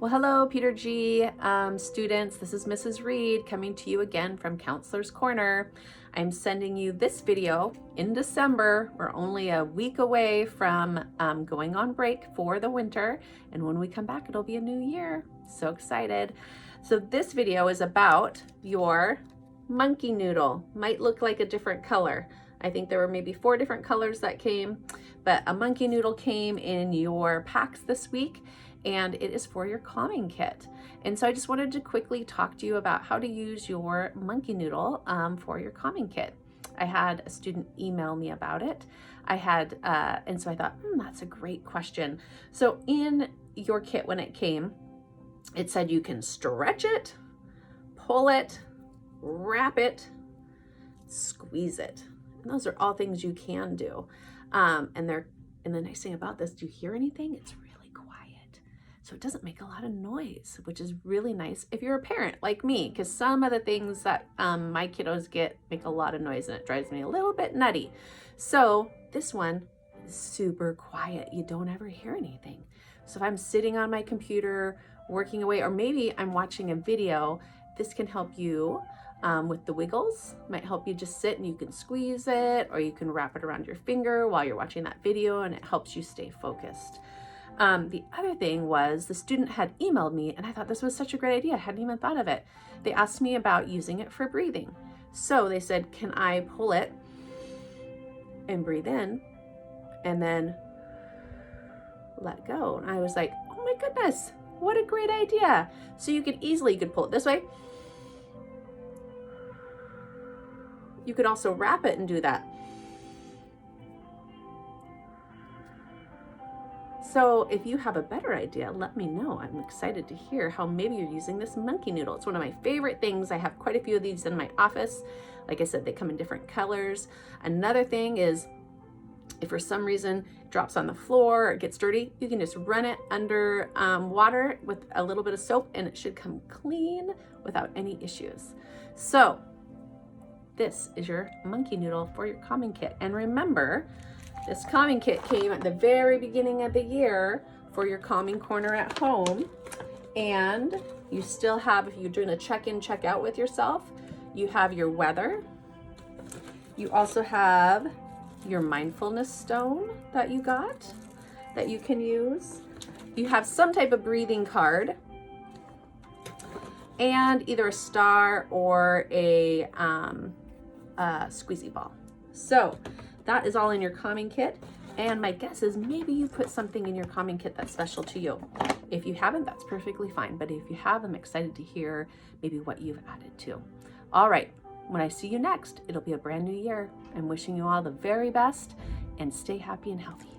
Well, hello, Peter G. Students. This is Mrs. Reed coming to you again from Counselor's Corner. I'm sending you this video in December. We're only a week away from going on break for the winter. And when we come back, it'll be a new year. So excited. So this video is about your monkey noodle. Might look like a different color. I think there were maybe 4 different colors that came, but a monkey noodle came in your packs this week, and it is for your calming kit. And so I just wanted to quickly talk to you about how to use your monkey noodle for your calming kit. I had a student email me about it. And so I thought, that's a great question. So in your kit, when it came, it said you can stretch it, pull it, wrap it, squeeze it. And those are all things you can do. And the nice thing about this, do you hear anything? It's really quiet. So it doesn't make a lot of noise, which is really nice if you're a parent like me, because some of the things that my kiddos get make a lot of noise and it drives me a little bit nutty. So this one is super quiet. You don't ever hear anything. So if I'm sitting on my computer working away, or maybe I'm watching a video, this can help you with the wiggles. Might help you just sit and you can squeeze it, or you can wrap it around your finger while you're watching that video, and it helps you stay focused. The other thing was the student had emailed me, and I thought this was such a great idea. I hadn't even thought of it. They asked me about using it for breathing. So they said, can I pull it and breathe in and then let go? And I was like, oh my goodness, what a great idea. So you could pull it this way. You could also wrap it and do that. So if you have a better idea, let me know. I'm excited to hear how maybe you're using this monkey noodle. It's one of my favorite things. I have quite a few of these in my office. Like I said, they come in different colors. Another thing is, if for some reason it drops on the floor or it gets dirty, you can just run it under water with a little bit of soap and it should come clean without any issues. So this is your monkey noodle for your calming kit. And remember, this calming kit came at the very beginning of the year for your calming corner at home. And you still have, if you're doing a check-in, check-out with yourself, you have your weather. You also have your mindfulness stone that you got that you can use. You have some type of breathing card, and either a star or a squeezy ball. So that is all in your calming kit. And my guess is maybe you put something in your calming kit that's special to you. If you haven't, that's perfectly fine. But if you have, I'm excited to hear maybe what you've added to. All right, when I see you next, it'll be a brand new year. I'm wishing you all the very best and stay happy and healthy.